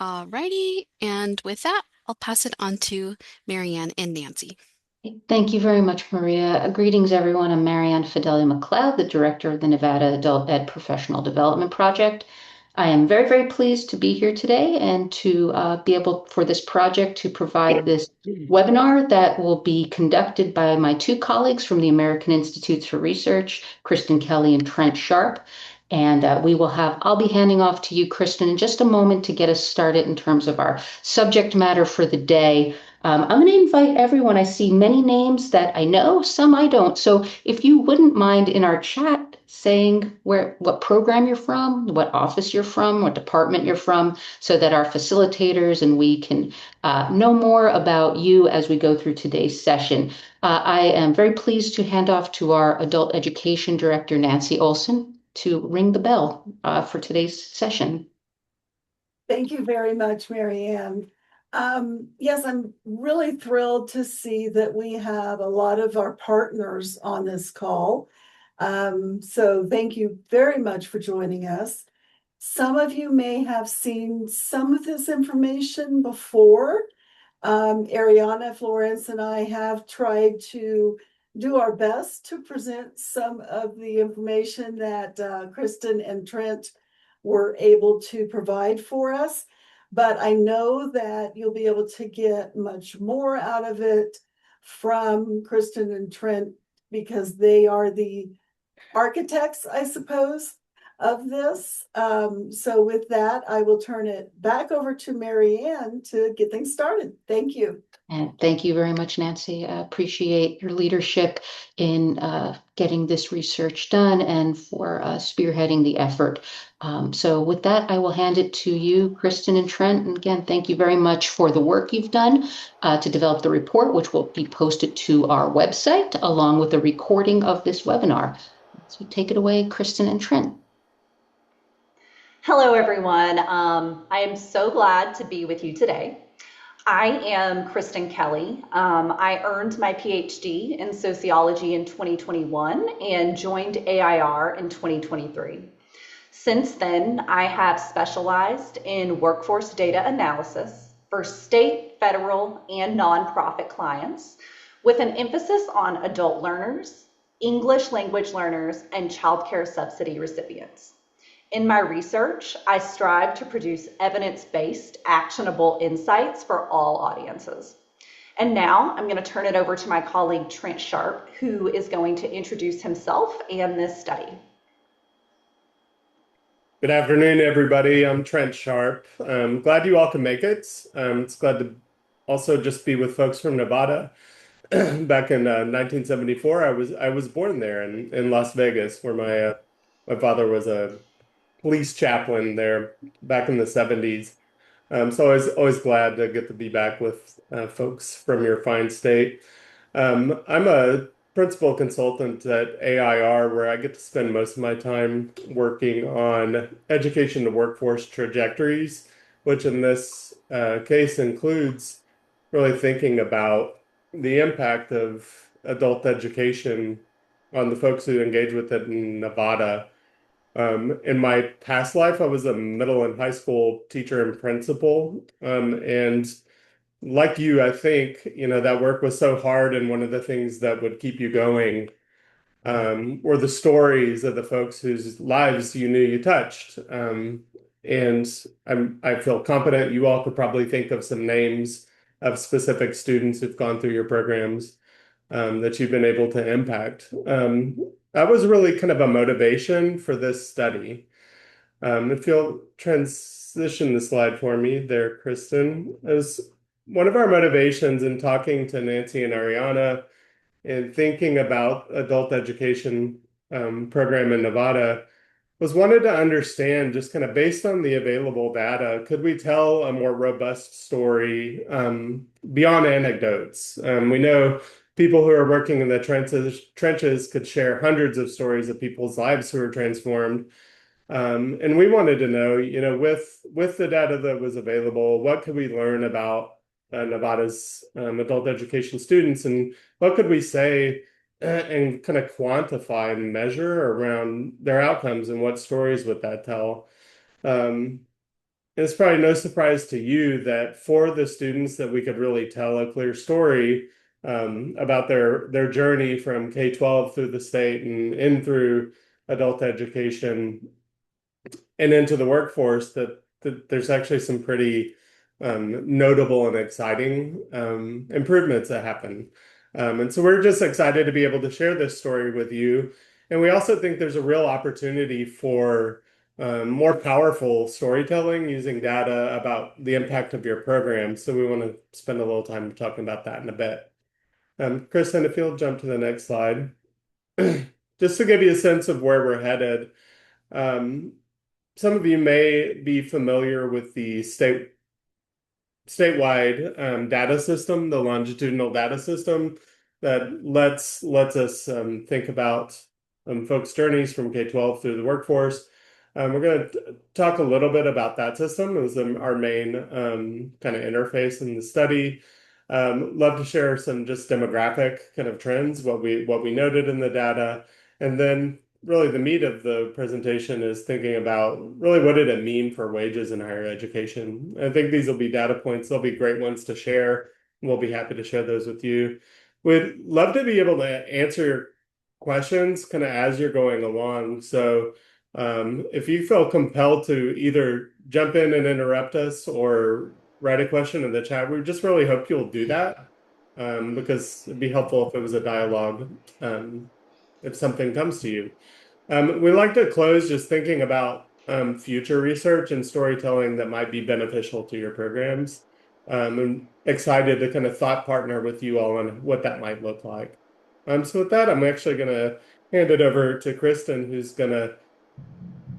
Alrighty, and with that, I'll pass it on to Marianne and Nancy. Thank you very much, Maria. Greetings, everyone. I'm Marianne Fidelia McLeod, the Director of the Nevada Adult Ed Professional Development Project. I am very, very pleased to be here today and to be able for this project to provide this webinar that will be conducted by my two colleagues from the American Institutes for Research, Kristin Kelley and Trent Sharp. And I'll be handing off to you, Kristin, in just a moment to get us started in terms of our subject matter for the day. I'm going to invite everyone. I see many names that I know, some I don't. So if you wouldn't mind in our chat saying what program you're from, what office you're from, what department you're from, so that our facilitators and we can know more about you as we go through today's session. I am very pleased to hand off to our Adult Education Director, Nancy Olson, to ring the bell for today's session. Thank you very much, Marianne. Yes, I'm really thrilled to see that we have a lot of our partners on this call. So thank you very much for joining us. Some of you may have seen some of this information before. Ariana, Florence, and I have tried to do our best to present some of the information that Kristin and Trent were able to provide for us. But I know that you'll be able to get much more out of it from Kristin and Trent because they are the architects, I suppose, of this. So with that, I will turn it back over to Marianne to get things started. Thank you. And thank you very much, Nancy. I appreciate your leadership in getting this research done and for spearheading the effort. So with that, I will hand it to you, Kristin and Trent. And again, thank you very much for the work you've done to develop the report, which will be posted to our website along with a recording of this webinar. So take it away, Kristin and Trent. Hello, everyone. I am so glad to be with you today. I am Kristin Kelley. I earned my PhD in sociology in 2021 and joined AIR in 2023. Since then, I have specialized in workforce data analysis for state, federal, and nonprofit clients with an emphasis on adult learners, English language learners, and childcare subsidy recipients. In my research, I strive to produce evidence-based, actionable insights for all audiences. And now I'm going to turn it over to my colleague, Trent Sharp, who is going to introduce himself and this study. Good afternoon, everybody. I'm Trent Sharp. I'm glad you all can make it. It's glad to also just be with folks from Nevada. Back in 1974, I was born there in Las Vegas, where my father was a police chaplain there back in the 70s. So I was always glad to get to be back with folks from your fine state. I'm a principal consultant at AIR, where I get to spend most of my time working on education to workforce trajectories, which in this case includes really thinking about the impact of adult education on the folks who engage with it in Nevada. In my past life, I was a middle and high school teacher and principal. And like you, I think, that work was so hard. And one of the things that would keep you going were the stories of the folks whose lives you knew you touched. And I feel confident you all could probably think of some names of specific students who've gone through your programs that you've been able to impact. That was really kind of a motivation for this study. If you'll transition the slide for me there, Kristin. As one of our motivations in talking to Nancy and Ariana and thinking about adult education program in Nevada was wanted to understand, just kind of based on the available data, could we tell a more robust story beyond anecdotes? We know people who are working in the trenches could share hundreds of stories of people's lives who were transformed. And we wanted to know, with the data that was available, what could we learn about Nevada's adult education students, and what could we say and kind of quantify and measure around their outcomes, and what stories would that tell? it's probably no surprise to you that for the students that we could really tell a clear story about their journey from K-12 through the state and in through adult education and into the workforce, that there's actually some pretty notable and exciting improvements that happen. And so we're just excited to be able to share this story with you. And we also think there's a real opportunity for more powerful storytelling using data about the impact of your program. So we want to spend a little time talking about that in a bit. Kristin, if you'll jump to the next slide. Just to give you a sense of where we're headed, um, some of you may be familiar with the statewide data system, the longitudinal data system that lets us think about folks' journeys from K-12 through the workforce. We're going to talk a little bit about that system as our main kind of interface in the study. Love to share some just demographic kind of trends, what we noted in the data, and then really the meat of the presentation is thinking about really what did it mean for wages in higher education. I think these will be data points. They'll be great ones to share. We'll be happy to share those with you. We'd love to be able to answer your questions kind of as you're going along. So if you feel compelled to either jump in and interrupt us or write a question in the chat, we just really hope you'll do that because it'd be helpful if it was a dialogue if something comes to you. We like to close just thinking about future research and storytelling that might be beneficial to your programs. I'm excited to kind of thought partner with you all on what that might look like. So with that, I'm actually going to hand it over to Kristin, who's going to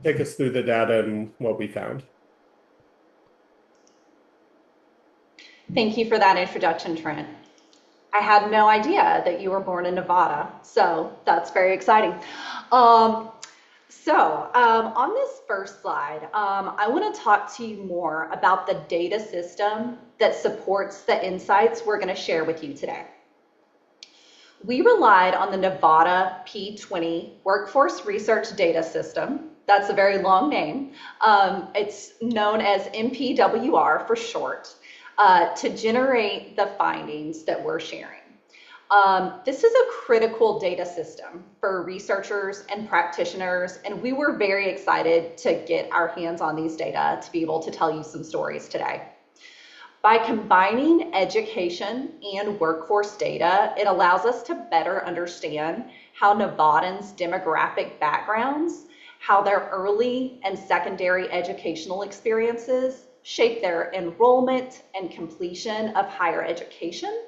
take us through the data and what we found. Thank you for that introduction, Trent. I had no idea that you were born in Nevada, so that's very exciting. On this first slide, I want to talk to you more about the data system that supports the insights we're going to share with you today. We relied on the Nevada P20 Workforce Research Data System. That's a very long name. It's known as MPWR for short, to generate the findings that we're sharing. This is a critical data system for researchers and practitioners, and we were very excited to get our hands on these data to be able to tell you some stories today. By combining education and workforce data, it allows us to better understand how Nevadans' demographic backgrounds, how their early and secondary educational experiences shape their enrollment and completion of higher education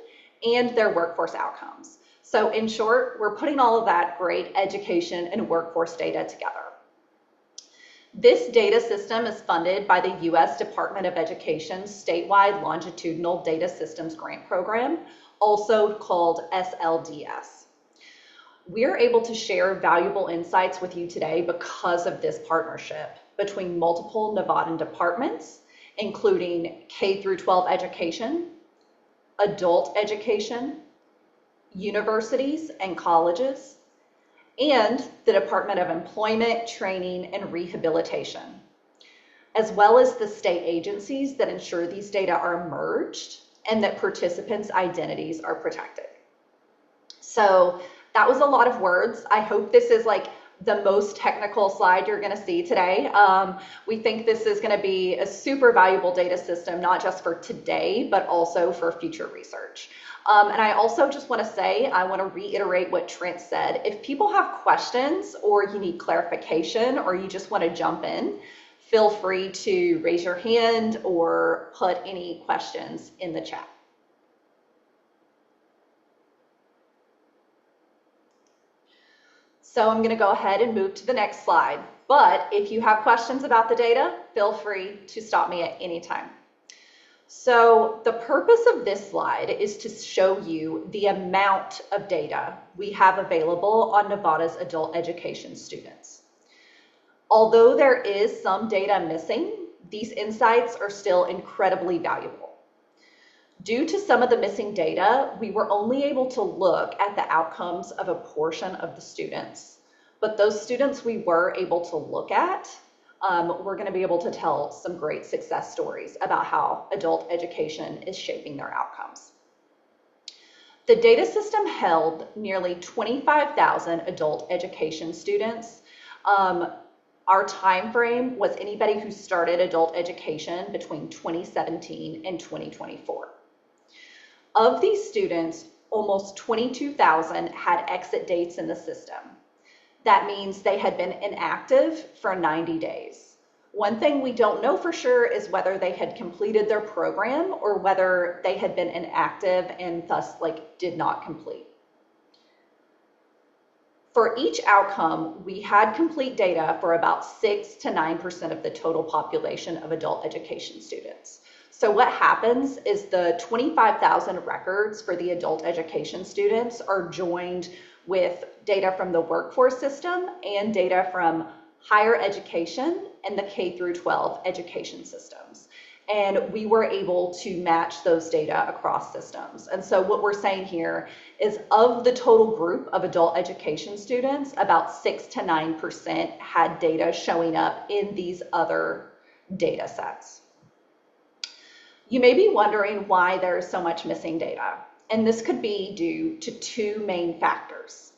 and their workforce outcomes. So in short, we're putting all of that great education and workforce data together. This data system is funded by the U.S. Department of Education's statewide longitudinal data systems grant program, also called SLDS. We're able to share valuable insights with you today because of this partnership between multiple Nevadan departments, including K through 12 education, adult education, universities and colleges, and the Department of Employment, Training, and Rehabilitation, as well as the state agencies that ensure these data are merged and that participants' identities are protected. So that was a lot of words. I hope this is like the most technical slide you're going to see today. We think this is going to be a super valuable data system, not just for today, but also for future research. And I also just want to say, I want to reiterate what Trent said. If people have questions or you need clarification or you just want to jump in, feel free to raise your hand or put any questions in the chat. So I'm going to go ahead and move to the next slide. But if you have questions about the data, feel free to stop me at any time. So the purpose of this slide is to show you the amount of data we have available on Nevada's adult education students. Although there is some data missing, these insights are still incredibly valuable. Due to some of the missing data, we were only able to look at the outcomes of a portion of the students. But those students we were able to look at we're going to be able to tell some great success stories about how adult education is shaping their outcomes. The data system held nearly 25,000 adult education students. Our time frame was anybody who started adult education between 2017 and 2024. Of these students, almost 22,000 had exit dates in the system. That means they had been inactive for 90 days. One thing we don't know for sure is whether they had completed their program or whether they had been inactive and thus did not complete. For each outcome, we had complete data for about 6 to 9% of the total population of adult education students. So what happens is the 25,000 records for the adult education students are joined with data from the workforce system and data from higher education and the K through 12 education systems. And we were able to match those data across systems. And so what we're saying here is of the total group of adult education students, about 6 to 9% had data showing up in these other data sets. You may be wondering why there's so much missing data. And this could be due to two main factors.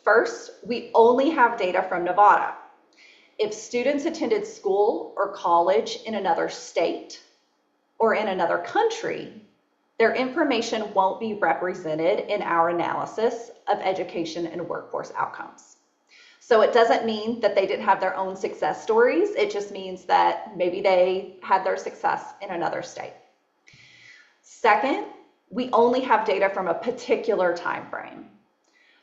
First, we only have data from Nevada. If students attended school or college in another state or in another country, their information won't be represented in our analysis of education and workforce outcomes. So it doesn't mean that they didn't have their own success stories. It just means that maybe they had their success in another state. Second, we only have data from a particular time frame.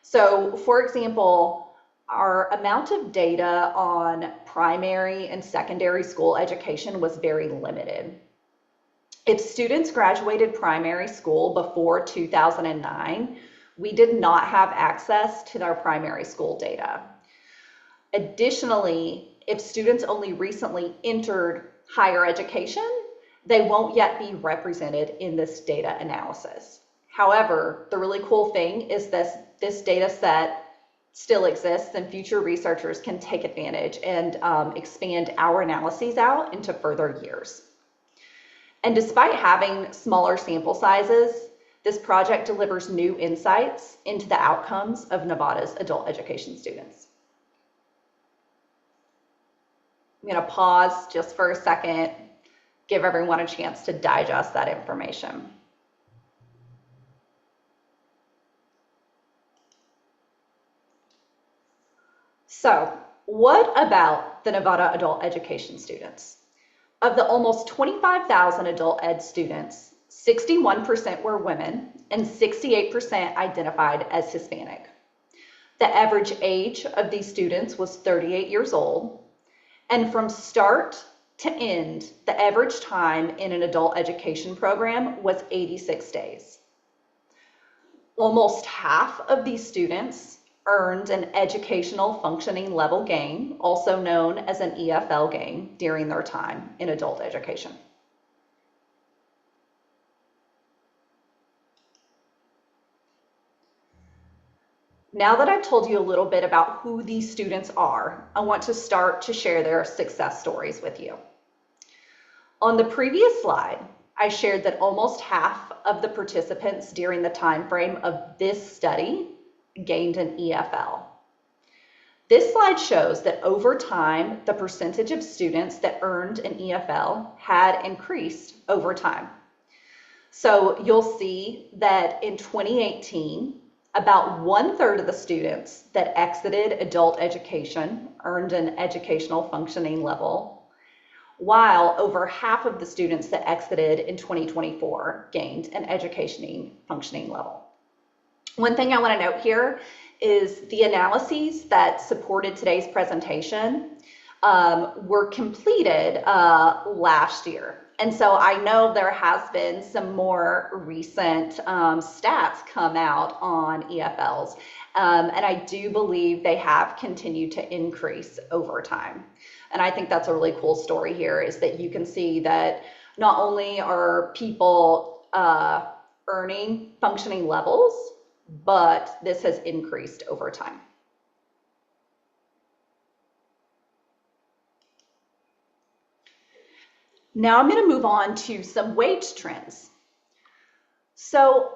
So for example, our amount of data on primary and secondary school education was very limited. If students graduated primary school before 2009, we did not have access to their primary school data. Additionally, if students only recently entered higher education, they won't yet be represented in this data analysis. However, the really cool thing is this data set still exists and future researchers can take advantage and expand our analyses out into further years. And despite having smaller sample sizes, this project delivers new insights into the outcomes of Nevada's adult education students. I'm going to pause just for a second, give everyone a chance to digest that information. So, what about the Nevada adult education students? Of the almost 25,000 adult ed students, 61% were women and 68% identified as Hispanic. The average age of these students was 38 years old, and from start to end, the average time in an adult education program was 86 days. Almost half of these students earned an educational functioning level gain, also known as an EFL gain, during their time in adult education. Now that I've told you a little bit about who these students are, I want to start to share their success stories with you. On the previous slide, I shared that almost half of the participants during the time frame of this study gained an EFL. This slide shows that over time, the percentage of students that earned an EFL had increased over time. So you'll see that in 2018, about 1/3 of the students that exited adult education earned an educational functioning level, while over half of the students that exited in 2024 gained an educational functioning level. One thing I want to note here is the analyses that supported today's presentation were completed last year. And so I know there has been some more recent stats come out on EFLs, and I do believe they have continued to increase over time. And I think that's a really cool story here, is that you can see that not only are people earning functioning levels, but this has increased over time. Now I'm going to move on to some wage trends. So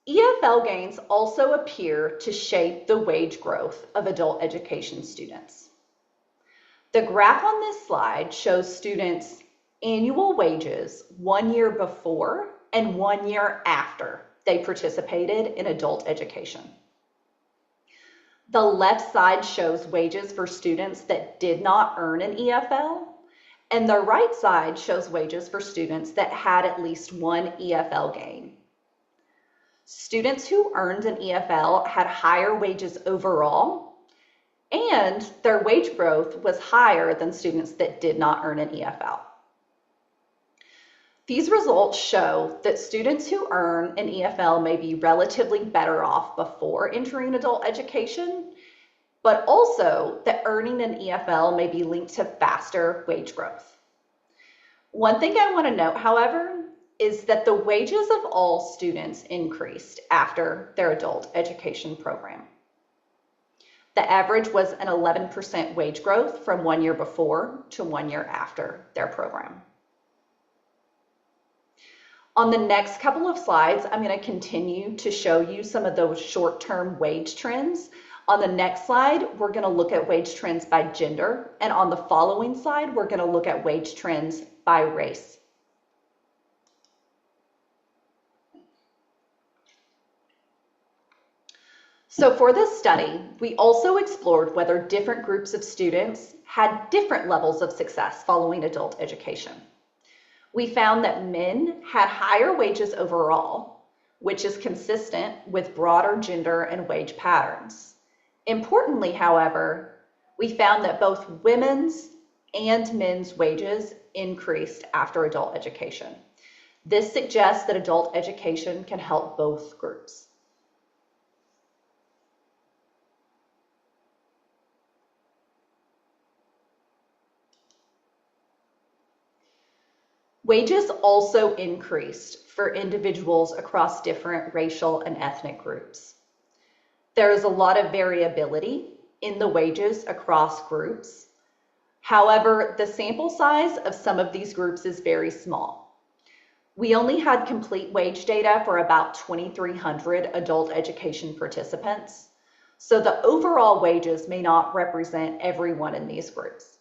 EFL gains also appear to shape the wage growth of adult education students. The graph on this slide shows students' annual wages 1 year before and 1 year after they participated in adult education. The left side shows wages for students that did not earn an EFL, and the right side shows wages for students that had at least one EFL gain. Students who earned an EFL had higher wages overall, and their wage growth was higher than students that did not earn an EFL. These results show that students who earn an EFL may be relatively better off before entering adult education, but also that earning an EFL may be linked to faster wage growth. One thing I want to note, however, is that the wages of all students increased after their adult education program. The average was an 11% wage growth from 1 year before to 1 year after their program. On the next couple of slides, I'm going to continue to show you some of those short-term wage trends. On the next slide, we're going to look at wage trends by gender, and on the following slide, we're going to look at wage trends by race. So for this study, we also explored whether different groups of students had different levels of success following adult education. We found that men had higher wages overall, which is consistent with broader gender and wage patterns. Importantly, however, we found that both women's and men's wages increased after adult education. This suggests that adult education can help both groups. Wages also increased for individuals across different racial and ethnic groups. There is a lot of variability in the wages across groups. However, the sample size of some of these groups is very small. We only had complete wage data for about 2,300 adult education participants, so the overall wages may not represent everyone in these groups.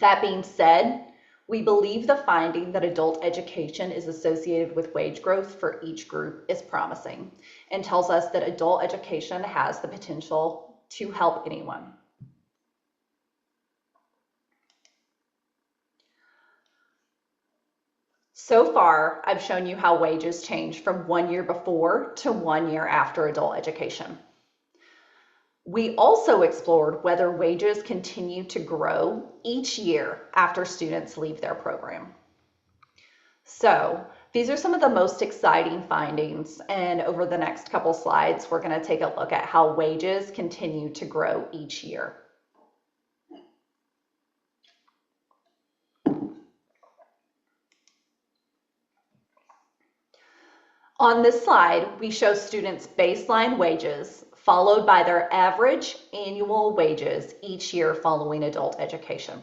That being said, we believe the finding that adult education is associated with wage growth for each group is promising and tells us that adult education has the potential to help anyone. So far, I've shown you how wages change from 1 year before to 1 year after adult education. We also explored whether wages continue to grow each year after students leave their program. So these are some of the most exciting findings, and over the next couple slides, we're going to take a look at how wages continue to grow each year. On this slide, we show students' baseline wages followed by their average annual wages each year following adult education.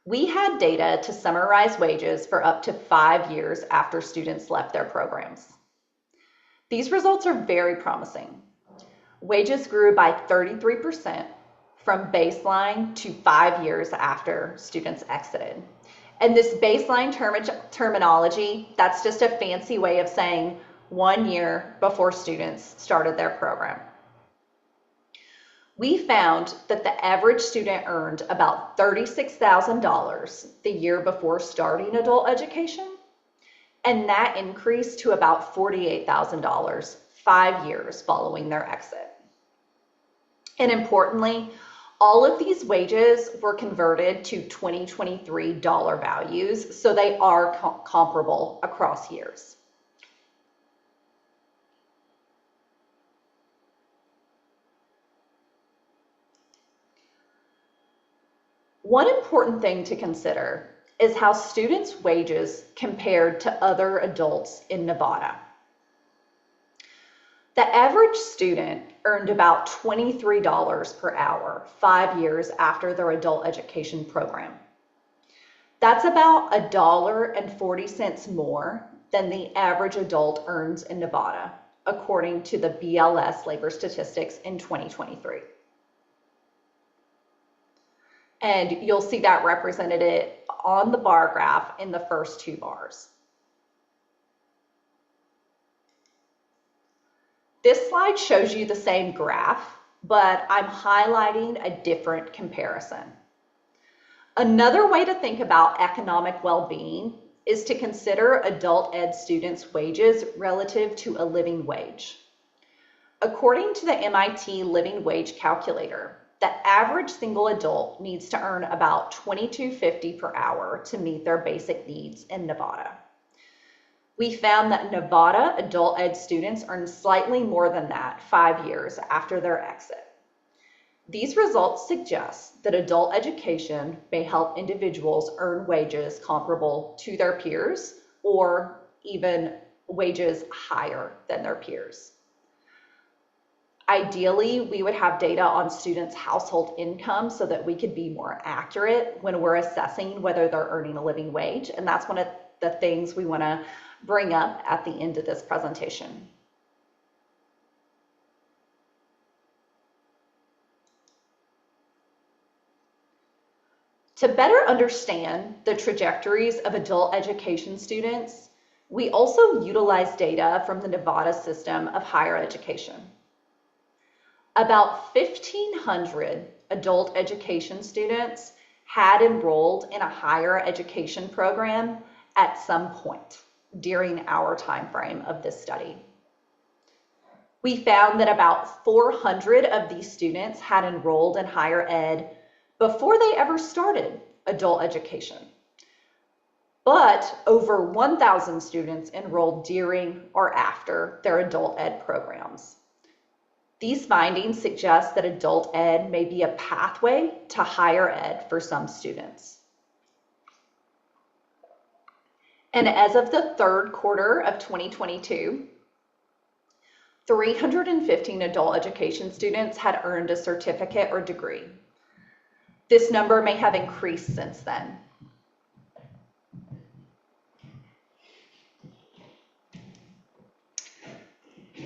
We had data to summarize wages for up to 5 years after students left their programs. These results are very promising. Wages grew by 33% from baseline to 5 years after students exited. And this baseline terminology, that's just a fancy way of saying 1 year before students started their program. We found that the average student earned about $36,000 the year before starting adult education, and that increased to about $48,000 5 years following their exit. And importantly, all of these wages were converted to 2023 dollar values, so they are comparable across years. One important thing to consider is how students' wages compared to other adults in Nevada. The average student earned about $23 per hour 5 years after their adult education program. That's about $1.40 more than the average adult earns in Nevada, according to the BLS labor statistics in 2023. And you'll see that represented on the bar graph in the first two bars. This slide shows you the same graph, but I'm highlighting a different comparison. Another way to think about economic well-being is to consider adult ed students' wages relative to a living wage. According to the MIT Living Wage Calculator, the average single adult needs to earn about $22.50 per hour to meet their basic needs in Nevada. We found that Nevada adult ed students earn slightly more than that 5 years after their exit. These results suggest that adult education may help individuals earn wages comparable to their peers or even wages higher than their peers. Ideally, we would have data on students' household income so that we could be more accurate when we're assessing whether they're earning a living wage. And that's one of the things we want to bring up at the end of this presentation. To better understand the trajectories of adult education students, we also utilize data from the Nevada system of higher education. About 1,500 adult education students had enrolled in a higher education program at some point during our time frame of this study. We found that about 400 of these students had enrolled in higher ed before they ever started adult education. But over 1,000 students enrolled during or after their adult ed programs. These findings suggest that adult ed may be a pathway to higher ed for some students. And as of the third quarter of 2022, 315 adult education students had earned a certificate or degree. This number may have increased since then.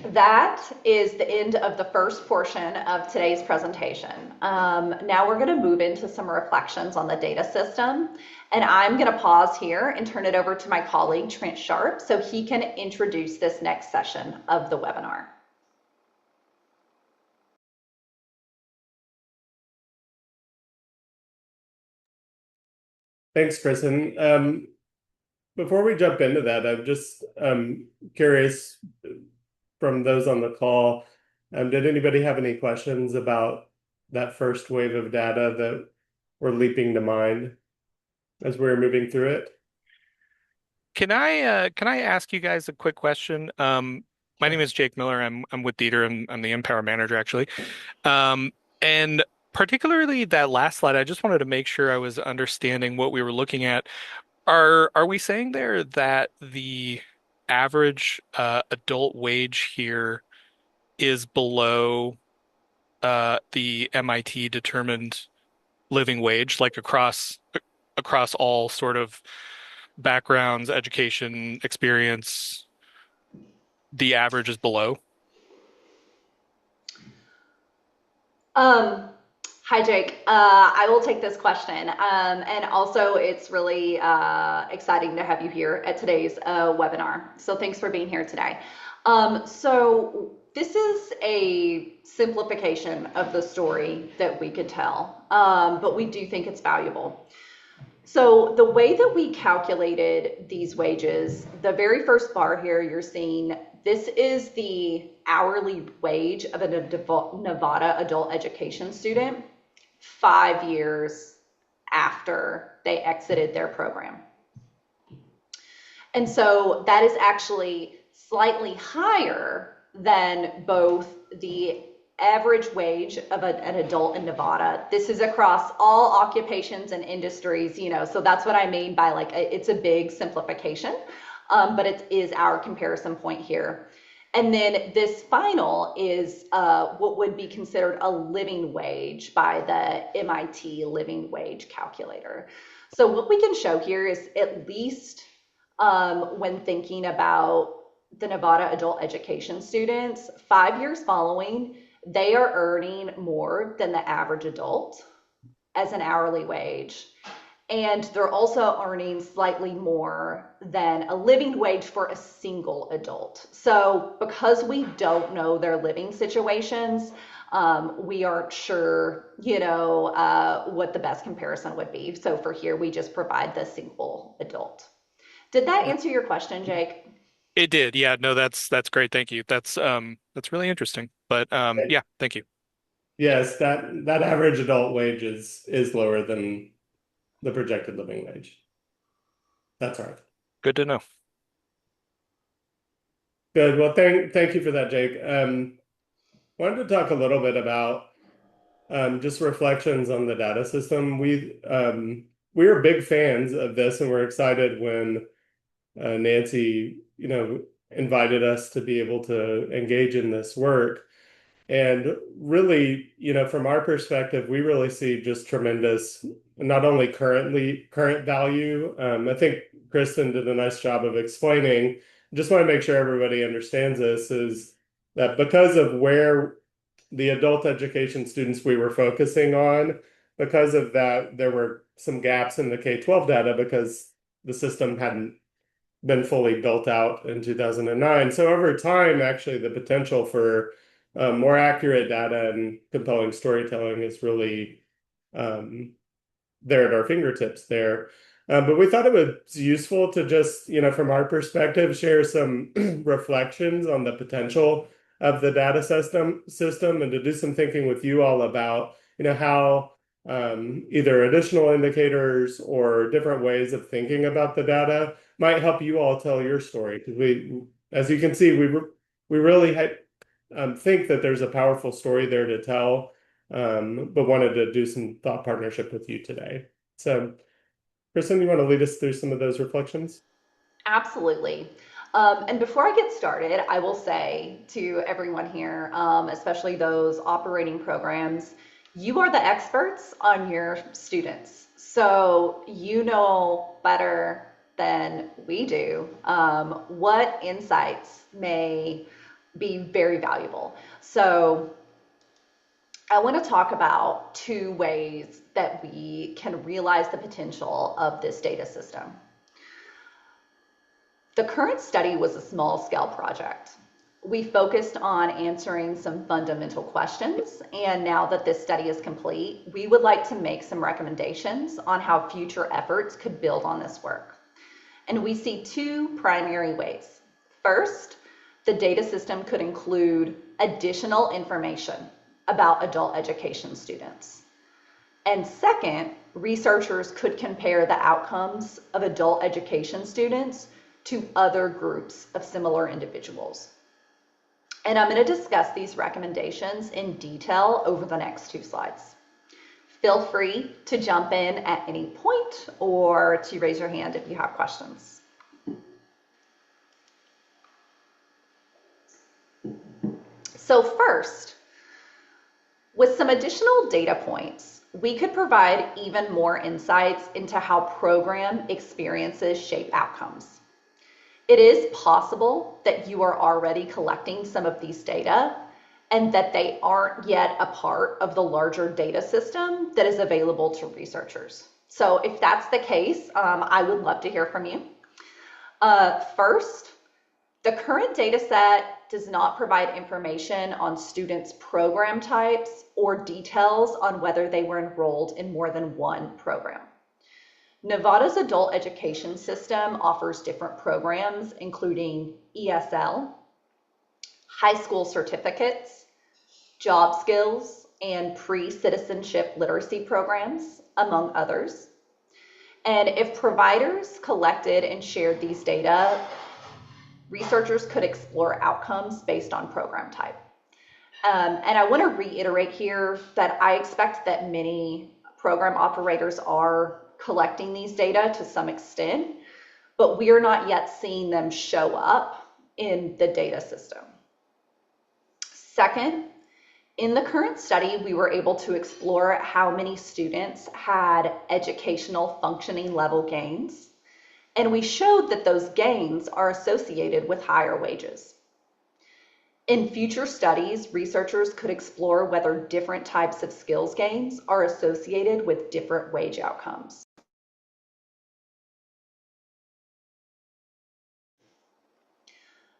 That is the end of the first portion of today's presentation. Now we're going to move into some reflections on the data system, and I'm going to pause here and turn it over to my colleague Trent Sharp so he can introduce this next session of the webinar. Thanks, Kristin. Before we jump into that, I'm just curious from those on the call, did anybody have any questions about that first wave of data that were leaping to mind as we were moving through it? Can I ask you guys a quick question? My name is Jake Miller. I'm with Dieter. I'm the Empower manager actually. And particularly that last slide, I just wanted to make sure I was understanding what we were looking at. Are we saying there that the average adult wage here is below the MIT determined living wage, like across all sort of backgrounds, education, experience, the average is below? Hi, Jake. I will take this question. And also, it's really exciting to have you here at today's webinar. So thanks for being here today. So this is a simplification of the story that we could tell, but we do think it's valuable. So the way that we calculated these wages, the very first bar here, you're seeing this is the hourly wage of a Nevada adult education student 5 years after they exited their program. And so that is actually slightly higher than both the average wage of an adult in Nevada. This is across all occupations and industries, so that's what I mean by it's a big simplification, but it is our comparison point here. And then this final is what would be considered a living wage by the MIT Living Wage Calculator. So what we can show here is at least when thinking about the Nevada adult education students, 5 years following, they are earning more than the average adult as an hourly wage. And they're also earning slightly more than a living wage for a single adult. So because we don't know their living situations, we aren't sure, what the best comparison would be. So for here, we just provide the single adult. Did that answer your question, Jake? It did. Yeah, no, that's great. Thank you. That's really interesting. But yeah, thank you. Yes, that average adult wage is lower than the projected living wage. That's right. Good to know. Good. Well, thank you for that, Jake. Wanted to talk a little bit about just reflections on the data system. We are big fans of this, and we're excited when Nancy, invited us to be able to engage in this work. And really, from our perspective, we really see just tremendous, not only current value. I think Kristin did a nice job of explaining. Just want to make sure everybody understands this is that because of where the adult education students we were focusing on, because of that, there were some gaps in the K-12 data because the system hadn't been fully built out in 2009. So over time, actually, the potential for more accurate data and compelling storytelling is really there at our fingertips there. But we thought it was useful to just, from our perspective, share some reflections on the potential of the data system and to do some thinking with you all about, how either additional indicators or different ways of thinking about the data might help you all tell your story. Because as you can see, we really think that there's a powerful story there to tell, but wanted to do some thought partnership with you today. So, Kristin, you want to lead us through some of those reflections? Absolutely. And before I get started, I will say to everyone here, especially those operating programs, you are the experts on your students. So you know better than we do what insights may be very valuable. So I want to talk about 2 ways that we can realize the potential of this data system. The current study was a small-scale project. We focused on answering some fundamental questions, and now that this study is complete, we would like to make some recommendations on how future efforts could build on this work. And we see 2 primary ways. First, the data system could include additional information about adult education students. And second, researchers could compare the outcomes of adult education students to other groups of similar individuals. And I'm going to discuss these recommendations in detail over the next 2 slides. Feel free to jump in at any point or to raise your hand if you have questions. So first, with some additional data points, we could provide even more insights into how program experiences shape outcomes. It is possible that you are already collecting some of these data and that they aren't yet a part of the larger data system that is available to researchers. So if that's the case, I would love to hear from you. First, the current data set does not provide information on students' program types or details on whether they were enrolled in more than one program. Nevada's adult education system offers different programs, including ESL, high school certificates, job skills, and pre-citizenship literacy programs, among others. And if providers collected and shared these data, researchers could explore outcomes based on program type. And I want to reiterate here that I expect that many program operators are collecting these data to some extent, but we are not yet seeing them show up in the data system. Second, In the current study, we were able to explore how many students had educational functioning level gains, and we showed that those gains are associated with higher wages. In future studies, researchers could explore whether different types of skills gains are associated with different wage outcomes.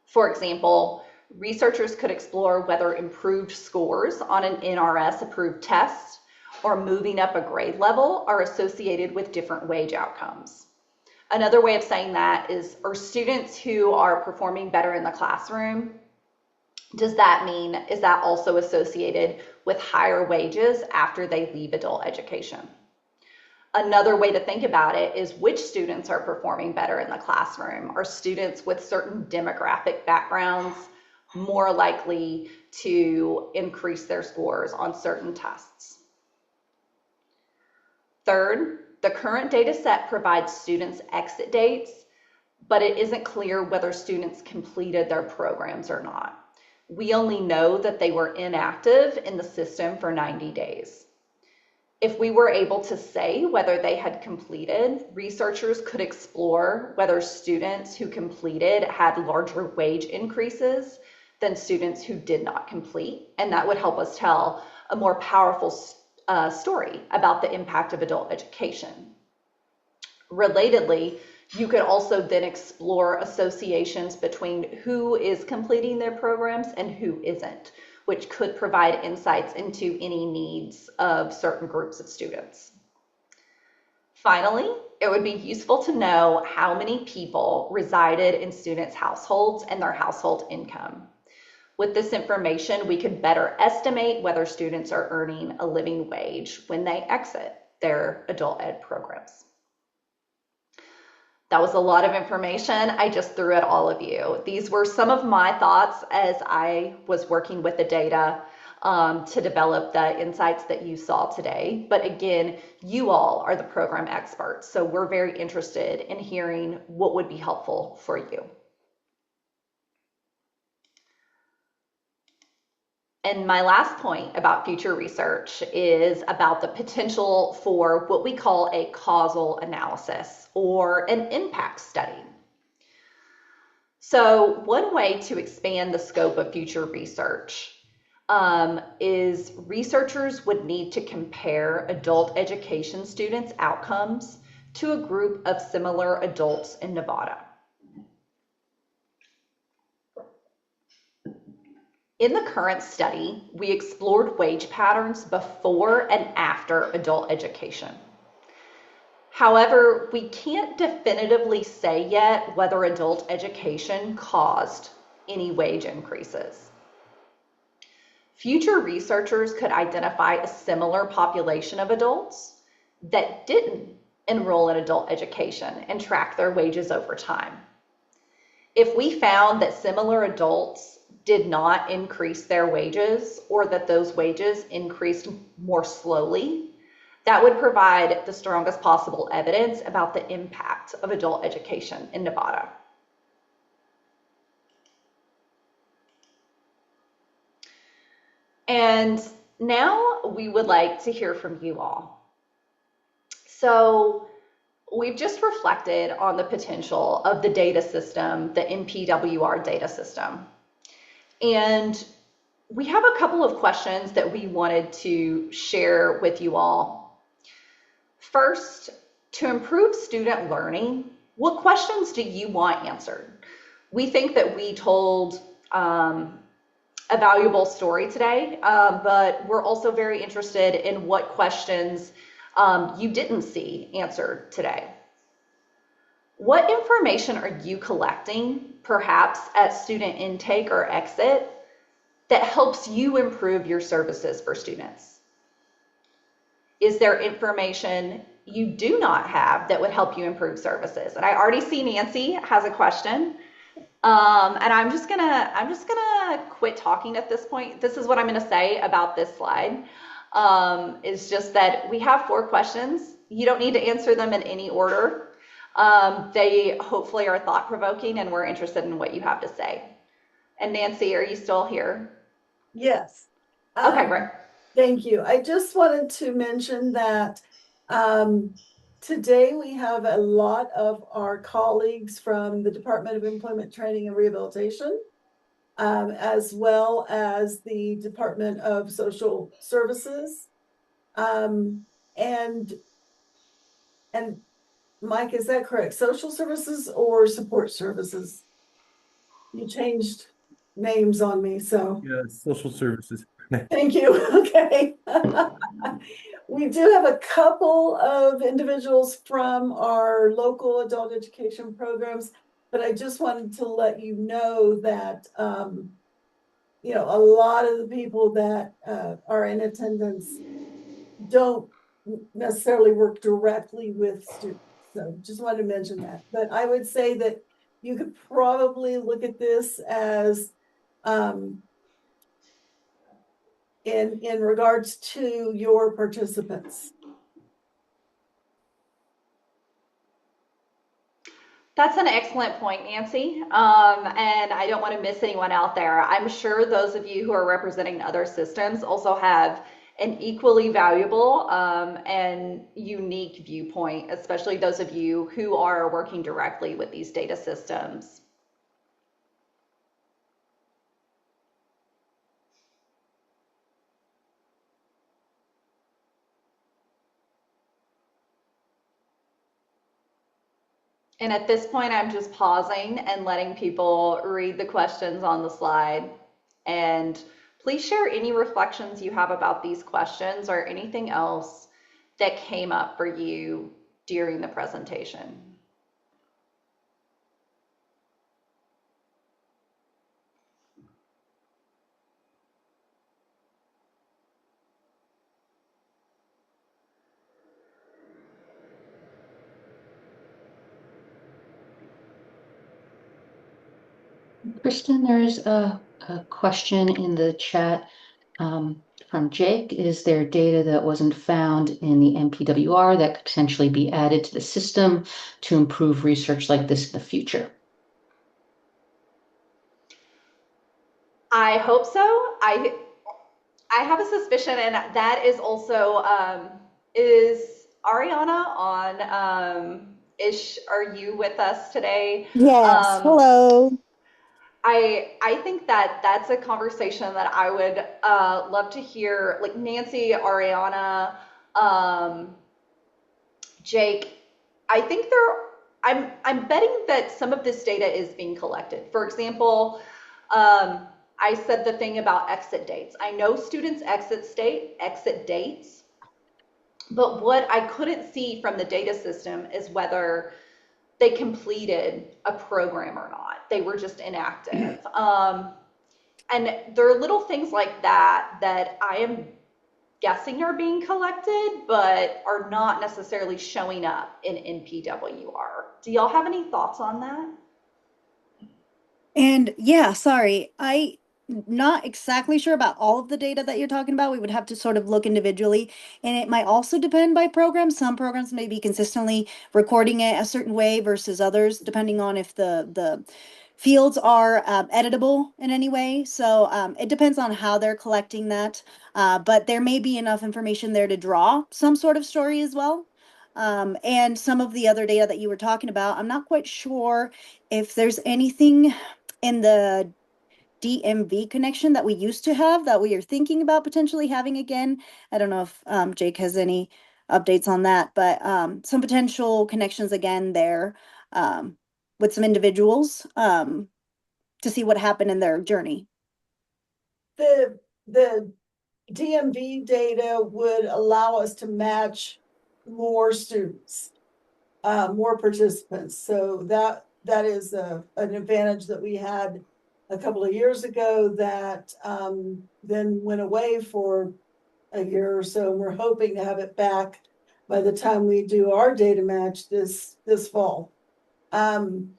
For example, researchers could explore whether improved scores on an NRS approved test or moving up a grade level are associated with different wage outcomes. Another way of saying that is, are students who are performing better in the classroom, is that also associated with higher wages after they leave adult education? Another way to think about it is, which students are performing better in the classroom? Are students with certain demographic backgrounds more likely to increase their scores on certain tests? Third, the current data set provides students' exit dates, but it isn't clear whether students completed their programs or not. We only know that they were inactive in the system for 90 days. If we were able to say whether they had completed, researchers could explore whether students who completed had larger wage increases than students who did not complete, and that would help us tell a more powerful story about the impact of adult education. Relatedly, you could also then explore associations between who is completing their programs and who isn't, which could provide insights into any needs of certain groups of students. Finally, it would be useful to know how many people resided in students' households and their household income. With this information, we could better estimate whether students are earning a living wage when they exit their adult ed programs. That was a lot of information. I just threw at all of you. These were some of my thoughts as I was working with the data to develop the insights that you saw today. But again, you all are the program experts, so we're very interested in hearing what would be helpful for you. And my last point about future research is about the potential for what we call a causal analysis or an impact study. So one way to expand the scope of future research is researchers would need to compare adult education students' outcomes to a group of similar adults in Nevada. In the current study, we explored wage patterns before and after adult education. However, we can't definitively say yet whether adult education caused any wage increases. Future researchers could identify a similar population of adults that didn't enroll in adult education and track their wages over time. If we found that similar adults did not increase their wages, or that those wages increased more slowly, that would provide the strongest possible evidence about the impact of adult education in Nevada. And now we would like to hear from you all. So we've just reflected on the potential of the data system, the NPWR data system. And we have a couple of questions that we wanted to share with you all. First, to improve student learning, what questions do you want answered? We think that we told a valuable story today, but we're also very interested in what questions you didn't see answered today. What information are you collecting, perhaps at student intake or exit, that helps you improve your services for students? Is there information you do not have that would help you improve services? And I already see Nancy has a question. And I'm just gonna quit talking at this point. This is what I'm gonna say about this slide. Is just that we have 4 questions. You don't need to answer them in any order. They hopefully are thought-provoking, and we're interested in what you have to say. And Nancy, are you still here? Yes. Okay, great. Thank you. I just wanted to mention that today we have a lot of our colleagues from the Department of Employment Training and Rehabilitation, as well as the Department of Social Services. Um, and and Mike, is that correct? Social services or support services? You changed names on me, so. Yeah, social services. Thank you. Okay. We do have a couple of individuals from our local adult education programs, but I just wanted to let you know that, a lot of the people that are in attendance don't necessarily work directly with students. So just wanted to mention that. But I would say that you could probably look at this as in regards to your participants. That's an excellent point, Nancy. And I don't want to miss anyone out there. I'm sure those of you who are representing other systems also have an equally valuable and unique viewpoint, especially those of you who are working directly with these data systems. And at this point, I'm just pausing and letting people read the questions on the slide. And please share any reflections you have about these questions or anything else that came up for you during the presentation. Kristin, there's a question in the chat from Jake. Is there data that wasn't found in the MPWR that could potentially be added to the system to improve research like this in the future? I hope so. I have a suspicion, and that is also is Ariana on? Are you with us today? Yes, hello. I think that that's a conversation that I would love to hear, like Nancy, Ariana, um, Jake. I think I'm betting that some of this data is being collected. For example, I said the thing about exit dates. I know students exit dates, but what I couldn't see from the data system is whether they completed a program or not. They were just inactive. And there are little things like that that I am guessing are being collected, but are not necessarily showing up in NPWR. Do y'all have any thoughts on that? And yeah, sorry, I not exactly sure about all of the data that you're talking about. We would have to sort of look individually, and it might also depend by program. Some programs may be consistently recording it a certain way versus others, depending on if the fields are editable in any way. So it depends on how they're collecting that. But there may be enough information there to draw some sort of story as well. And some of the other data that you were talking about, I'm not quite sure if there's anything in the DMV connection that we used to have that we are thinking about potentially having again. I don't know if Jake has any updates on that, but some potential connections again there with some individuals to see what happened in their journey. The DMV data would allow us to match more students, more participants. So that is an advantage that we had a couple of years ago that then went away for a year or so. We're hoping to have it back by the time we do our data match this fall. And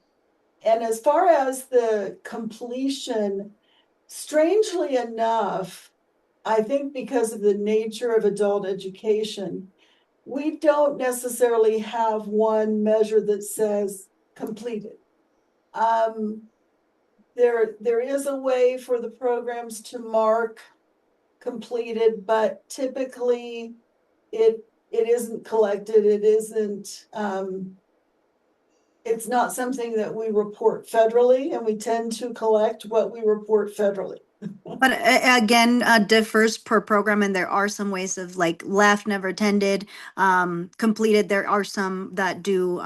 as far as the completion, strangely enough, I think because of the nature of adult education, we don't necessarily have one measure that says completed. There is a way for the programs to mark completed, but typically it isn't collected. It isn't, it's not something that we report federally, and we tend to collect what we report federally. But again, differs per program, and there are some ways of like left, never attended, completed. There are some that do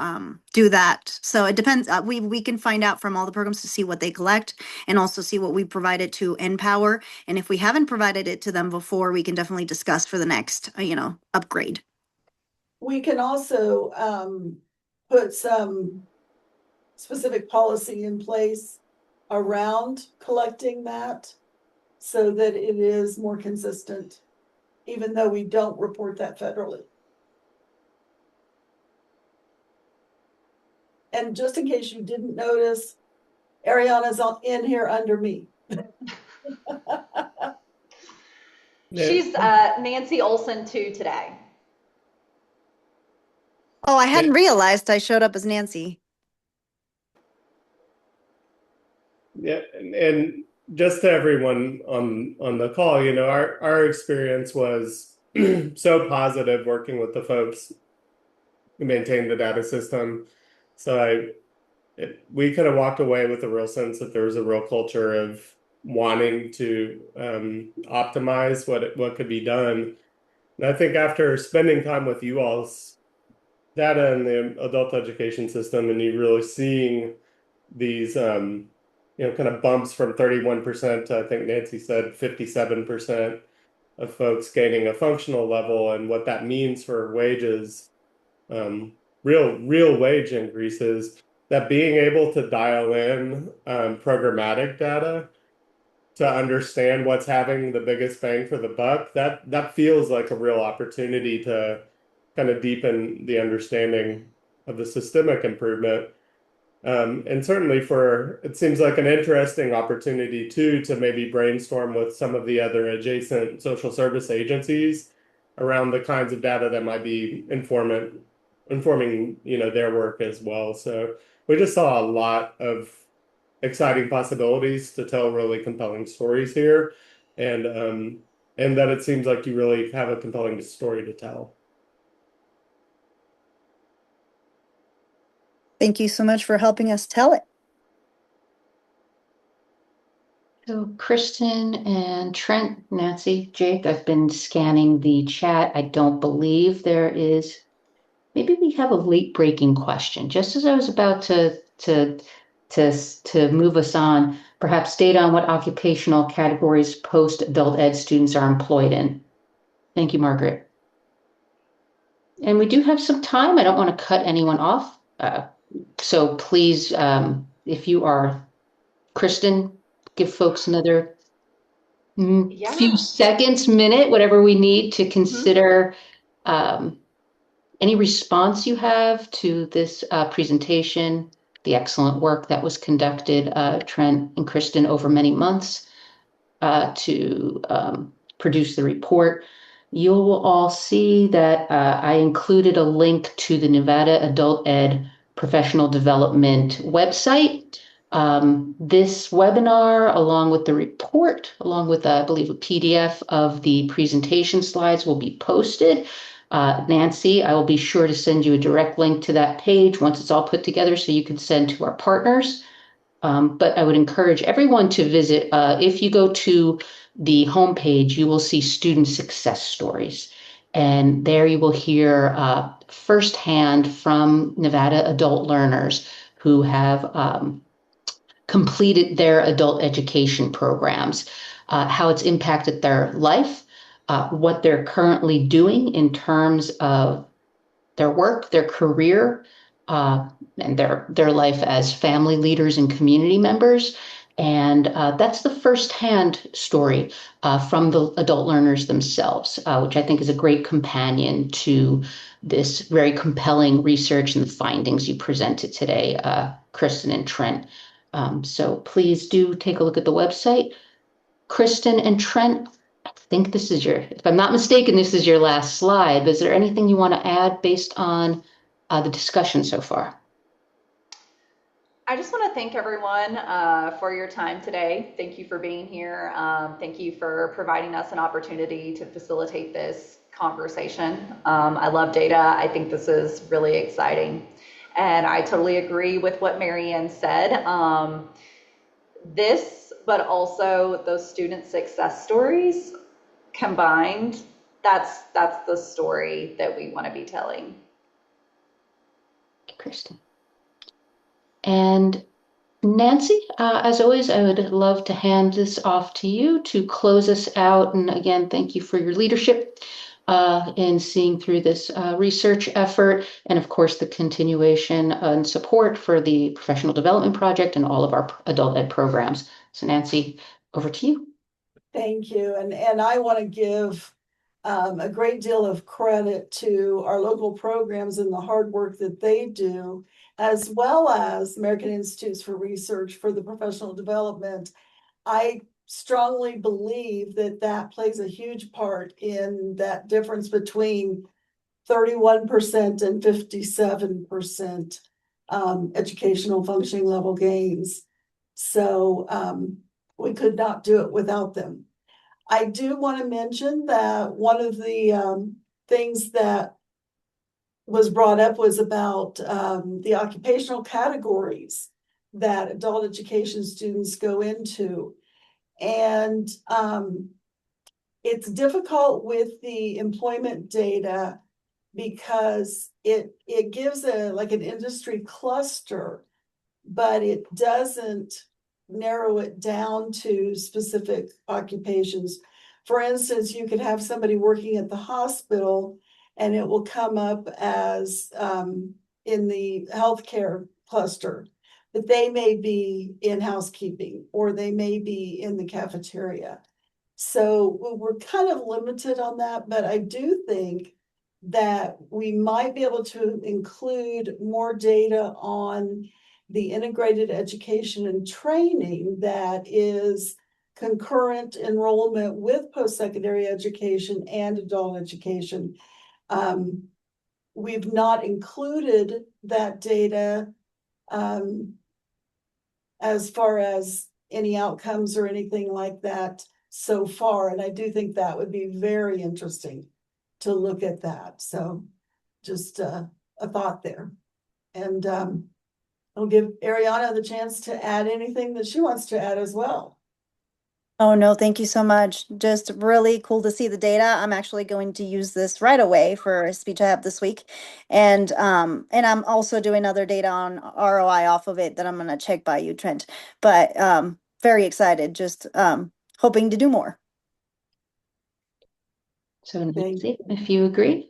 that. So it depends. We can find out from all the programs to see what they collect, and also see what we provided to Empower. And if we haven't provided it to them before, we can definitely discuss for the next upgrade. We can also put some specific policy in place around collecting that so that it is more consistent, even though we don't report that federally. And just in case you didn't notice, Ariana's in here under me. She's Nancy Olson too today. Oh, I hadn't realized I showed up as Nancy. Yeah, and just to everyone on the call, our experience was so positive working with the folks who maintained the data system. So we kind of walked away with a real sense that there was a real culture of wanting to optimize what could be done. And I think after spending time with you all's data in the adult education system, and you really seeing these kind of bumps from 31% to, I think Nancy said 57% of folks gaining a functional level, and what that means for wages, real wage increases, that being able to dial in programmatic data to understand what's having the biggest bang for the buck, that feels like a real opportunity to kind of deepen the understanding of the systemic improvement. And certainly it seems like an interesting opportunity too, to maybe brainstorm with some of the other adjacent social service agencies around the kinds of data that might be informing, their work as well. So we just saw a lot of exciting possibilities to tell really compelling stories here, and that it seems like you really have a compelling story to tell. Thank you so much for helping us tell it. So Kristin and Trent, Nancy, Jake, I've been scanning the chat. I don't believe there is. Maybe we have a late breaking question. Just as I was about to move us on, perhaps data on what occupational categories post-adult ed students are employed in. Thank you, Margaret. And we do have some time. I don't want to cut anyone off. So please, if you are, Kristin, give folks another few seconds, minute, whatever we need to consider any response you have to this presentation, the excellent work that was conducted, Trent and Kristin, over many months to produce the report. You will all see that I included a link to the Nevada Adult Ed Professional Development website. This webinar, along with the report, along with, I believe, a PDF of the presentation slides, will be posted. Nancy, I will be sure to send you a direct link to that page once it's all put together so you can send to our partners. But I would encourage everyone to visit. If you go to the homepage, you will see student success stories. And there you will hear firsthand from Nevada adult learners who have completed their adult education programs, how it's impacted their life, what they're currently doing in terms of their work, their career, and their life as family leaders and community members. And that's the firsthand story from the adult learners themselves, which I think is a great companion to this very compelling research and the findings you presented today, Kristin and Trent. So please do take a look at the website. Kristin and Trent, I think this is if I'm not mistaken, this is your last slide. Is there anything you want to add based on the discussion so far? I just want to thank everyone for your time today. Thank you for being here. Thank you for providing us an opportunity to facilitate this conversation. I love data. I think this is really exciting. And I totally agree with what Marianne said. This, but also those student success stories combined, that's the story that we want to be telling. Kristin. And Nancy, as always, I would love to hand this off to you to close us out. And again, thank you for your leadership in seeing through this research effort, and of course, the continuation and support for the Professional Development Project and all of our adult ed programs. So Nancy, over to you. Thank you. And I want to give a great deal of credit to our local programs and the hard work that they do, as well as American Institutes for Research for the professional development. I strongly believe that that plays a huge part in that difference between 31% and 57% educational functioning level gains. So we could not do it without them. I do want to mention that one of the things that was brought up was about the occupational categories that adult education students go into. And it's difficult with the employment data because it gives like an industry cluster, but it doesn't narrow it down to specific occupations. For instance, you could have somebody working at the hospital and it will come up as in the healthcare cluster, but they may be in housekeeping or they may be in the cafeteria. So we're kind of limited on that, but I do think that we might be able to include more data on the integrated education and training that is concurrent enrollment with post-secondary education and adult education. We've not included that data as far as any outcomes or anything like that so far. And I do think that would be very interesting to look at that. So just a thought there. And I'll give Ariana the chance to add anything that she wants to add as well. Oh, no, thank you so much. Just really cool to see the data. I'm actually going to use this right away for a speech I have this week. And I'm also doing other data on ROI off of it that I'm gonna check by you, Trent. But very excited, just hoping to do more. So Nancy, if you agree,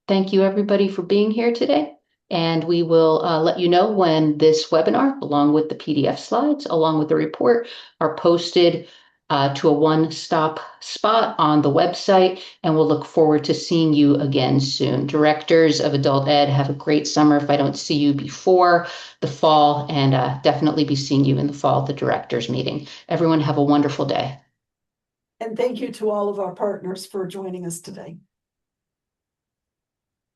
thank you everybody for being here today. And we will let you know when this webinar, along with the PDF slides, along with the report, are posted to a one-stop spot on the website. And we'll look forward to seeing you again soon. Directors of Adult Ed, have a great summer if I don't see you before the fall, and definitely be seeing you in the fall at the directors meeting. Everyone have a wonderful day. And thank you to all of our partners for joining us today.